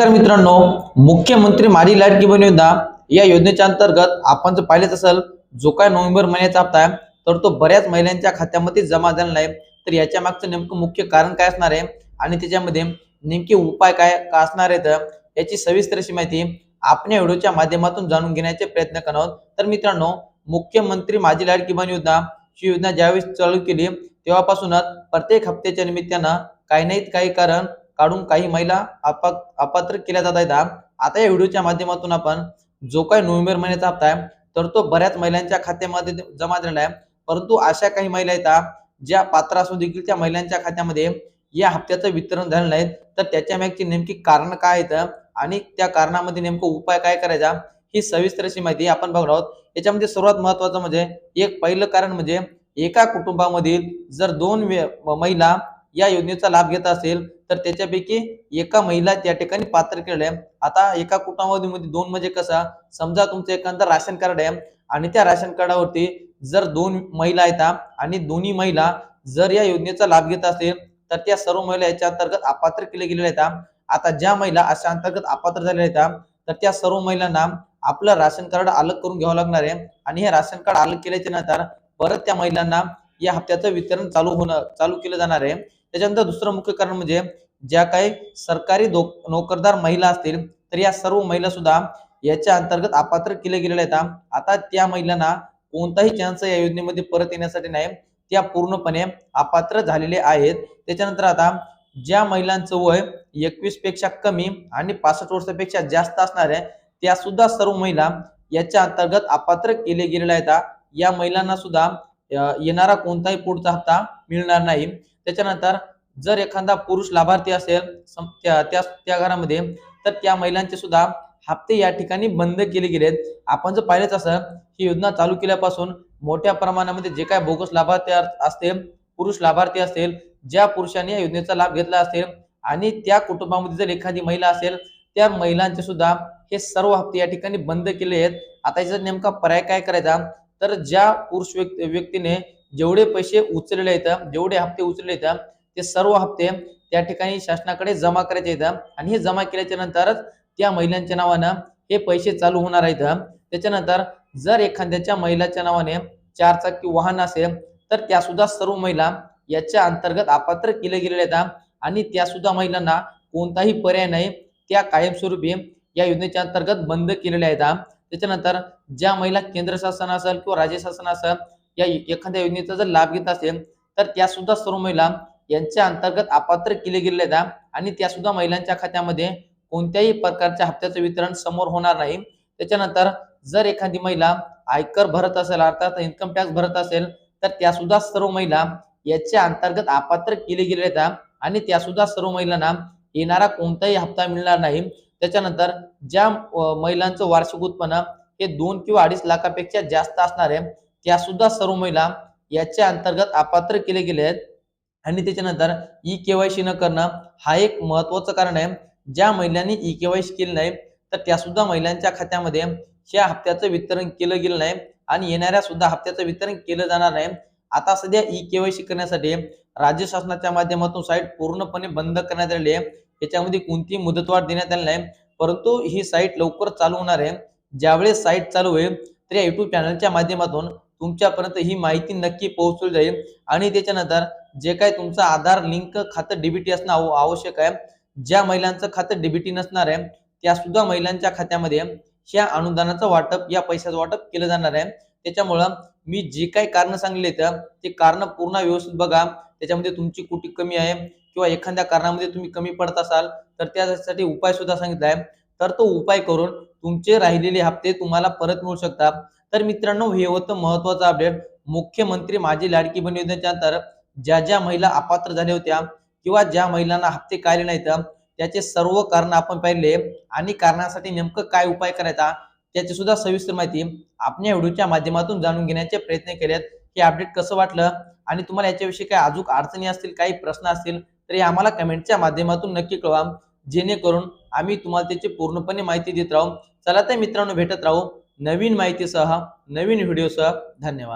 नमस्कार मित्रांनो, मुख्यमंत्री माझी लाडकी बहीण योजना या योजनेच्या अंतर्गत आपण जर पाहिलेच असेल, जो काय नोव्हेंबर महिन्याचा हप्ता आहे तर तो बऱ्याच महिलांच्या खात्यामध्ये जमा झालेला आहे। तर याच्या मागचं नेमकं मुख्य कारण काय असणार आहे आणि त्याच्यामध्ये नेमके उपाय काय असणार आहेत याची सविस्तर अशी माहिती आपण या व्हिडिओच्या माध्यमातून जाणून घेण्याचे प्रयत्न करणार आहोत। तर मित्रांनो, मुख्यमंत्री माझी लाडकी बहीण योजना ही योजना ज्यावेळेस चालू केली तेव्हापासूनच प्रत्येक हप्त्याच्या निमित्तानं काही नाही काही कारण काढून काही महिला अपात्र केल्या जात आहेत। आता या व्हिडिओच्या माध्यमातून आपण जो काही नोव्हेंबर महिन्याचा हप्ता आहे तर तो बऱ्याच महिलांच्या खात्यामध्ये जमा झालेला आहे, परंतु अशा काही महिला आहेत ज्या पात्र असून देखील त्या महिलांच्या खात्यामध्ये या हप्त्याचं वितरण झालं नाही। तर त्याच्या मागची नेमकी कारण काय आहेत आणि त्या कारणामध्ये नेमकं उपाय काय करायचा ही सविस्तर अशी माहिती आपण बघणार आहोत। याच्यामध्ये सर्वात महत्त्वाचं म्हणजे एक पहिलं कारण म्हणजे एका कुटुंबामधील जर दोन महिला या योजनेचा लाभ घेत असेल तर त्याच्यापैकी एका महिला त्या ठिकाणी पात्र केले। आता एका कुटुंबामध्ये दोन म्हणजे कसं, समजा तुमचं एखादं राशन कार्ड आहे आणि त्या राशन कार्डावरती जर दोन महिला आहेत आणि दोन्ही महिला जर या योजनेचा लाभ घेत असेल तर त्या सर्व महिला याच्या अंतर्गत अपात्र केले गेलेले आहेत। आता ज्या महिला अशा अंतर्गत अपात्र झालेल्या आहेत तर त्या सर्व महिलांना आपलं राशन कार्ड अलग करून घ्यावं लागणार आहे आणि हे राशन कार्ड अलग केल्याच्या नंतर परत त्या महिलांना या हप्त्याचं वितरण चालू केलं जाणार आहे। त्याच्यानंतर दुसरं मुख्य कारण म्हणजे ज्या काही सरकारी नोकरदार महिला असतील तर या सर्व महिला सुद्धा याच्या अंतर्गत अपात्र केले गेलेले आहेत। आता त्या महिलांना कोणताही चान्स या योजनेमध्ये परत येण्यासाठी नाही, त्या पूर्णपणे अपात्र झालेले आहेत। त्याच्यानंतर आता ज्या महिलांचं वय 21 पेक्षा कमी आणि 65 वर्षापेक्षा जास्त असणार आहे त्या सुद्धा सर्व महिला याच्या अंतर्गत अपात्र केले गेलेले आहेत। या महिलांना सुद्धा येणारा कोणताही पुढचा हप्ता मिळणार नाही। त्याच्यानंतर जर एखादा पुरुष लाभार्थी असेल त्या घरामध्ये तर त्या महिलांचे सुद्धा हप्ते या ठिकाणी बंद केले गेलेत। आपण जर पाहिलेच असं ही योजना चालू केल्यापासून मोठ्या प्रमाणामध्ये जे काय बोगस लाभार्थी असतील, पुरुष लाभार्थी असेल, ज्या पुरुषांनी या योजनेचा लाभ घेतला असेल आणि त्या कुटुंबामध्ये जर एखादी महिला असेल त्या महिलांचे सुद्धा हे सर्व हप्ते या ठिकाणी बंद केले आहेत। आता याचा नेमका पर्याय काय करायचा, तर ज्या पुरुष व्यक्तीने जेवढे पैसे उचलले आहेत, जेवढे हप्ते उचलले आहेत ते सर्व हप्ते त्या ठिकाणी शासनाकडे जमा करायचे आहेत आणि हे जमा केल्याच्या नंतरच त्या महिलांच्या नावानं हे पैसे चालू होणार आहेत। त्याच्यानंतर जर एखाद्याच्या महिलाच्या नावाने 4 चाकी वाहन असेल तर त्या सुद्धा सर्व महिला याच्या अंतर्गत अपात्र केले गेलेले आहेत आणि त्या सुद्धा महिलांना कोणताही पर्याय नाही, त्या कायमस्वरूपी या योजनेच्या अंतर्गत बंद केलेल्या आहेत। त्याच्यानंतर ज्या महिला केंद्र शासन असेल किंवा राज्य शासन असेल या एखाद्या योजनेचा जर लाभ घेत असेल तर त्या सुद्धा सर्व महिला यांच्या अंतर्गत अपात्र केले गेलेले आहेत आणि त्या सुद्धा महिलांच्या खात्यामध्ये कोणत्याही प्रकारच्या हप्त्याचं वितरण समोर होणार नाही। त्याच्यानंतर जर एखादी महिला आयकर भरत असेल, अर्थात इन्कम टॅक्स भरत असेल तर त्या सुद्धा सर्व महिला याच्या अंतर्गत अपात्र केले गेलेले आहेत आणि त्या सुद्धा सर्व महिलांना येणारा कोणताही हप्ता मिळणार नाही। त्याच्यानंतर ज्या महिलांचं वार्षिक उत्पन्न हे 2 किंवा 2.5 लाखापेक्षा जास्त असणार आहे त्या सुद्धा सर्व महिला याच्या अंतर्गत अपात्र केले गेले आहेत। आणि त्याच्यानंतर ई-केवायसी न करणं हा एक महत्त्वाचं कारण आहे। ज्या महिलांनी ई-केवायसी केली नाही तर त्या सुद्धा महिलांच्या खात्यामध्ये या हप्त्याचं वितरण केलं गेलं नाही आणि येणाऱ्या सुद्धा हप्त्याचं वितरण केलं जाणार नाही। आता सध्या ई-केवायसी करण्यासाठी राज्य शासनाच्या माध्यमातून साईट पूर्णपणे बंद करण्यात आलेली आहे, याच्यामध्ये कोणतीही मुदतवाढ देण्यात आली नाही, परंतु ही साईट लवकर चालू होणार आहे। ज्यावेळेस साईट चालू होईल तर या युट्यूब चॅनलच्या माध्यमातून तुमच्यापर्यंत ही माहिती नक्की पोहोचवली जाईल आणि त्याच्यानंतर जे काही तुमचं आधार लिंक खातं डीबीटी असणं आवश्यक आहे, ज्या महिलांचं खातं डीबीटी नसणार आहे त्या सुद्धा महिलांच्या खात्यामध्ये या अनुदानाचं वाटप, या पैशाचं वाटप केलं जाणार आहे। त्याच्यामुळं मी जे काही कारण सांगले ते कारण पूर्ण व्यवस्थित बघा, त्याच्यामध्ये तुमची कुठे कमी आहे किंवा एखाद्या कारणामध्ये तुम्ही कमी पडत असाल तर त्यासाठी उपाय सुद्धा सांगितला आहे, तर तो उपाय करून तुमचे राहिलेले हप्ते तुम्हाला परत मिळू शकतात। तर मित्रांनो, हे होतं महत्त्वाचं अपडेट मुख्यमंत्री माझी लाडकी बहीण योजनेच्या अंतर्गत ज्या महिला अपात्र झाल्या होत्या किंवा ज्या महिलांना हप्ते काढले नाहीत त्याचे सर्व कारण आपण पाहिले आणि कारणासाठी नेमकं काय उपाय करायचा त्याची सुद्धा सविस्तर माहिती आपण या व्हिडिओच्या माध्यमातून जाणून घेण्याचे प्रयत्न केलेत। हे अपडेट कसं वाटलं आणि तुम्हाला याच्याविषयी काही अजून अडचणी असतील, काही प्रश्न असतील तर हे आम्हाला कमेंटच्या माध्यमातून नक्की कळवा, जेणेकरून आम्ही तुम्हाला त्याची पूर्णपणे माहिती देत राहू। चला तर मित्रांनो, भेटत राहू नवीन माहितीसह, नवीन व्हिडिओसह। धन्यवाद।